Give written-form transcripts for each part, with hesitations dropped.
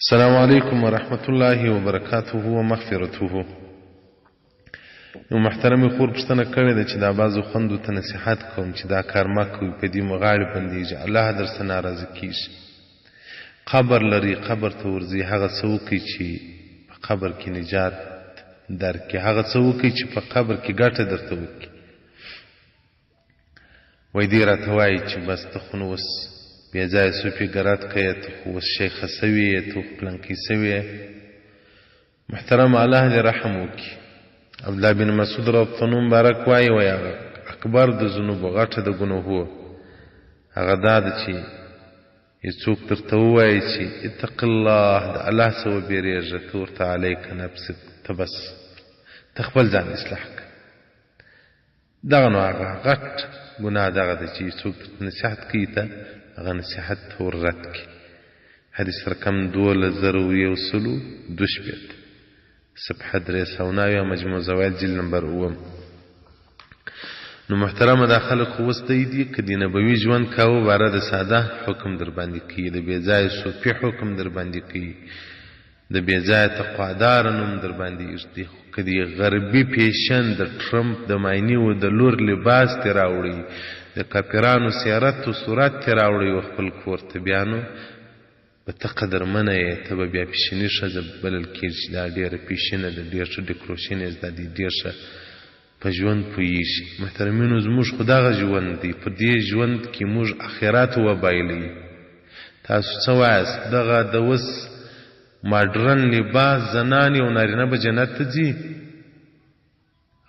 السلام علیکم ورحمت الله وبرکاته ومغفرته. نو محترم خور پوښتنه کړې ده چې دا بعضو خویندو ته نصیحت کوم چې دا کار مه کوئ، په دې مو غاړې بندېږي، الله درڅه ناراضه کېږي. قبر لري، قبر ته ورځي، هغه څه وکړئ چې په قبر کې نجات درکړي، هغه څه وکړئ چې په قبر کې ګټه درته وکړي. وایي دې راته وایي چې بس ته خو نو اوس بیا ځای صوفي ګرات کوې، ته خو اوس شیخه سوې یې، ته خو پلنکۍ سوې یې. محترم الله دې رحم وکړي. عبدالله بن مسعود رضی الله مبارک وایي هغه اکبر د ذنوبو غټه د ګناهو هغه دا ده چې یو څوک درته ووایي چې اتق الله، د الله څه وبېرېږه، ته ورته علیک نفسک، ته بس ته خپل ځان اصلاح کړه. دغه نو هغه غټ ګناه دغه ده چې څوک نصیحت کوي ته هغه نصیحت ته ور رد کړي. حدیث رقم 2122 صفحه 309 مجموع زوائد جلد نمبر 9. نو محترمه دا خلک خو اوس دی که د نبوي ژوند کاوه باره د ساده حکم در باندې کوي، د بېځایه صوفي حکم در باندې کوي، د بېځایه تقواداره نوم در باندې ایږدي. خو که د غربي فیشن د ټرمپ د مایني و د لور لباس ترې راوړي، د کافرانو سیارت و صورت ترې راوړي و خپل کور ته، بیا نو به ته قدرمنه یې، ته به بیا پیشني ښځه بلل کېږي چې دا ډېره پیشنه ده، ډېر ښه ډیکروشن یې زده دی، ډېر ښه په ژوند پوهېږي. محترمینو زموږ خو دغه ژوند دی، په دې ژوند کې موږ اخرات وبایلئ. تاسو څه وایاست؟ دغه د اوس ماډرن لباس زنانې او نارینه به جنت ته ځي؟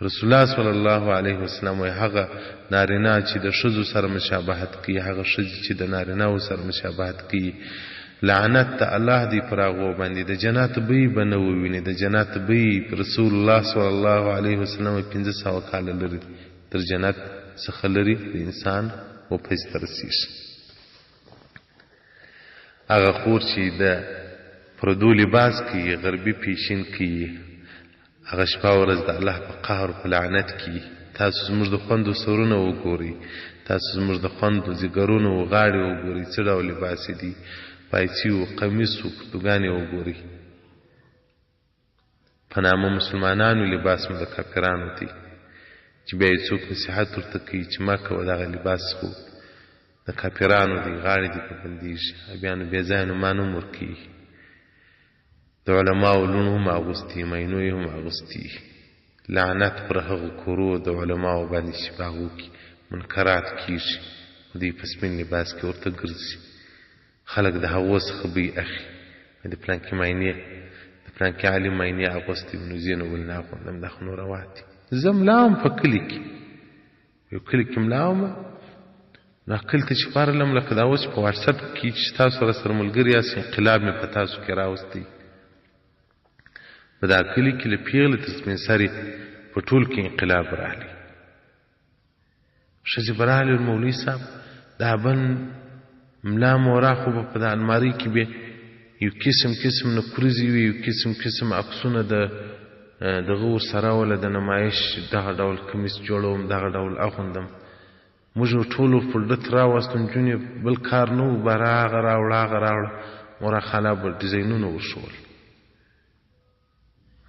رسول الله صلی الله علیه وسلم وایي هغه نارینه چې د ښځو سره مشابهت کوي، هغه ښځې چې د نارینهو سره مشابهت کوي، لعنت ته الله دی پر هغو باندې، د جنت بوی به نه وویني. د جنت بوی رسول الله صلی الله علیه وسلم 500 کاله لري تر جنت څخه لري د انسان و پس ته رسېږي. هغه خور چې د پردو لباس کوي، غربي پیشن کوي، هغه شپه ورځ د الله په قهر په لعنت کوي. تاسو زموږ د خویندو سرونه وګورئ، تاسو زموږ د خویندو ځیګرونه و غاړې وګورئ، څه ډول لباس دي، پایڅې و قمیص و پرتوګانې وګورئ. په نامه مسلمانانو لباس مو د کافرانو دی، چې بیا یې څوک نصیحت ورته کوي چې مه کوه، دغه لباس خو د کافرانو دی، غاړې دې په بندېږي. بیا نو بې ځایه نومان هم ورکوي. د علماو لوڼ هم اغوستي، مینو یې هم اغوستي. لعنت پر هغو کورو د علماو باندې چې په هغو کې منکرات کېږي، دوی په سپین لباس کې ورته ګرځي. خلک د هغو څخه بوی اخلي. د پلانکي ماینې د پلانکي عالم ماینې اغوستي، نو زه نو ولې نه اغوندم؟ دا خو نو روا دي. زه ملا وم په کلي کې، یو کلي کې ملا وم. نو کلي ته چې پارلم لکه دا اوس په واټساپ کې چې تاسو راسره ملګري یاست، انقلاب مې په تاسو کې راوستی. په دا کلي کې له پیغلې تر سپین سرې په ټول کې انقلاب راغلی. ښځې به راغلې، مولوي صاحب دا بند ملا مورا خو به په د المارۍ کې به یو قسم قسم نکریزې وي، یو قسم قسم عکسونه د دغه ورسره وله د نمایش دغه ډول کمیس جوړوم، دغه ډول اغوندم. موږ ټولو فولډت راوستو، نجونې بل کار نه و، به راغه راوړه هغه راوړه، مورا خاله به ډیزاینونه ورښول.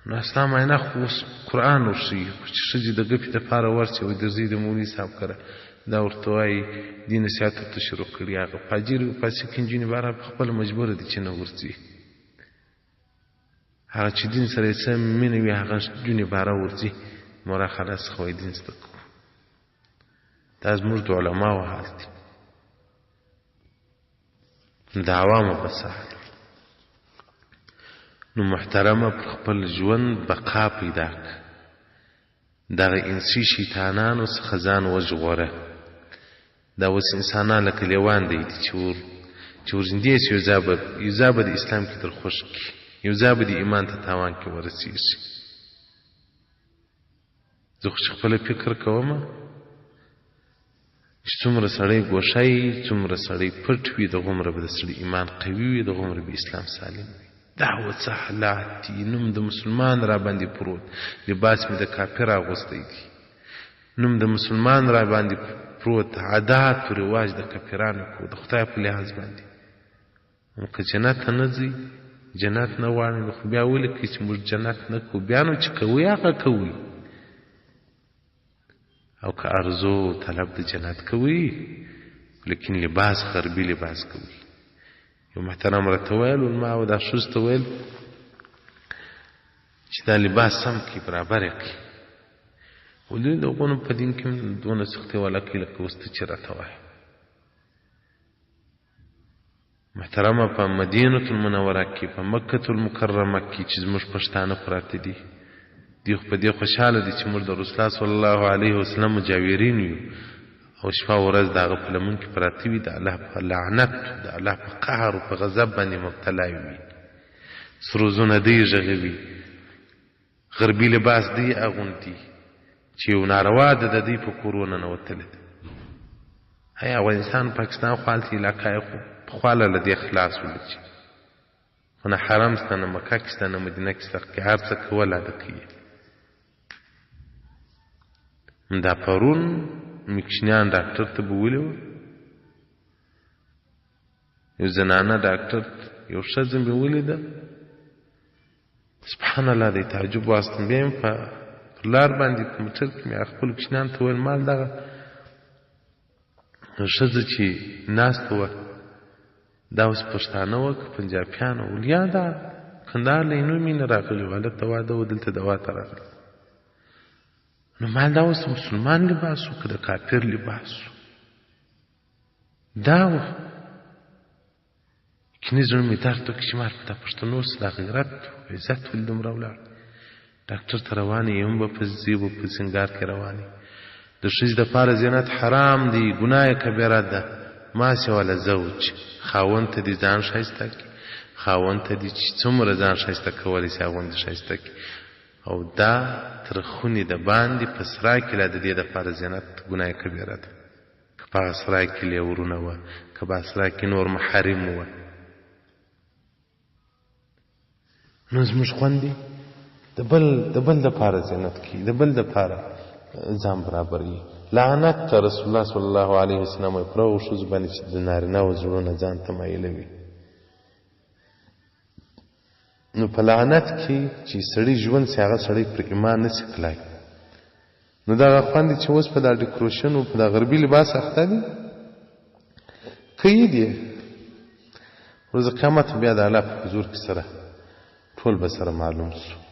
نو اسلام معاینه خو اوس قرآن ورښیي چې ښځې د ګپې دپاره ورسي، وایي درځئ د مولوي صاحب کره دا ورته وایي دې نصیحت ورته شروع کړي. هغه فاجرې او فاسقې نجونې بهرحال په خپله مجبوره دي چې نه ورځي. هغه چې دین سره یې څه مینه وي هغه نجونې بهره ورځي. مورا خاله څخه وایي دین زده کوو. دا زموږ د علماو حال دی. د عوامو په سهل نو محترمه پر خپل ژوند بقا پیدا کړه. دغه انسي شیطانانو څخه ځان وژغوره. دا اوس انسانان لکه لیوان دی چې ورژندې شي، یو ځای به د اسلام کې در خوښ کړي، یو ځای به د ایمان ته تاوان کې ورسېږي. زه خو چې خپله فکر کوم چې څومره سړی ګوښی، څومره سړی پټ وي، دغومره به د سړي ایمان قوي وي، دغومره به اسلام سالم وي. دعوت څه حالات دي. نوم د مسلمان را باندې پروت، لباس مې د کافر اغوستی دی. نوم د مسلمان را باندې پروت، عادات و رواج د کافرانو کو، د خدای په لحاظ باندې. نو که جنت ته نه ځي جنت نه غواړئ نو خو بیا ولیکئ چې موږ جنت نه کوو بیا نو چې کوئ هغه کوئ او که ارزو طلب د جنت کوئ لیکن لباس غربي لباس کوئ یو محترم راته ویل ما او دا ښځو ته ویل چې دا لباس سم کړي برابر یې کړي ولې د هغو نه په دین کې دونه سختۍ والا کوي لکه اوس ته چې راته وایې محترمه په مدینة المنوره کې په مکة المکرمه کې چې زموږ پښتانه پراته دي دوی خو په دې خوشحاله دي چې موږ د رسول الله صلی الله علیه وسلم مجاورین یو او شپه ورځ د هغه په لمن کې پراته وي د الله په لعنت د الله په قهر او په غضب باندې مبتلا وي سروزونه دی غږوي غربي لباس دی اغوندي چې یو ناروا ده د دوی په کورونه ننوتلی ده هی افغانستان پاکستان خو هلته علاقه یې خو پخواله له دې خلاص ولچي خو نه حرم سته نه مکه کې سته نه مدینه کې سته که هر څه کول عاده کوي دا پرون مکشنیان ډاکټر ته به ولې وه یو زنانه ډاکټر یو ښځه مې ولیده سبحان الله دی تعجب واستم بیا مې په لار باندې په موټر کې مې خپلو کوچنیانو ته ویل مال دغه ښځه چې ناسته وه دا اوس پښتانه وه که پنجابیان وه یا دا کندهار له اینو مې نه راغلي وه هلته واده و دلته دوا ته راغلي نو مال دا اوس مسلمان لباس و که د کافر لباس و دا وه کني زړه مې درد وکړي چې مار په دا پښتنو اوس دا غیرت و عزت ولې دومره ولاړ ډاکټر ته روانې یې هم به په زیب و په سنګار کې روانې د ښځې دپاره زینت حرام دی ګناه کبیره ده ما سوال زوج خاوند ته دې ځان ښایسته کړي خاوند ته دې چې څومره ځان ښایسته کولی شي هغومره دې ښایسته کړي او دا تر خونې د باندې په سرای کې لا د دې دپاره زینت ګناه کبیره ده که په هغه سرای کې لیورونه وه که په هغه سرای کې نور محارم وه نو زموږ خوندې د بل دپاره زینت کوي د بل دپاره ځان برابروي لعنت ته رسول الله صلی الله علیه وسلم وایي پر هغو ښځو باندې چې د نارینهو زړونه ځان ته مایلوي نو په لعنت کې چې سړی ژوند سي هغه سړی پر ایمان نسي تللی نو دغه خوندې چې اوس په دا ډیکوریشن او په دا غربي لباس اخته دي کوي دي روز قیامت بیا د الله په حضور کې سره ټول به سره معلوم سو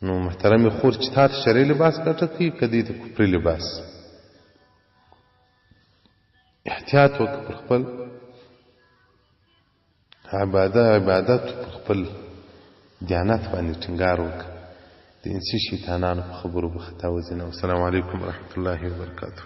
نو محترم خور چې تا ته شرعي لباس ګټه کوي که دې ته کفري لباس احتیاط وکړه پر خپل عبادت پر خپل دیانت باندې ټینګار وکړه د انسي شیطانانو په خبرو به خطا وځي نه. والسلام علیکم ورحمة الله وبرکاته.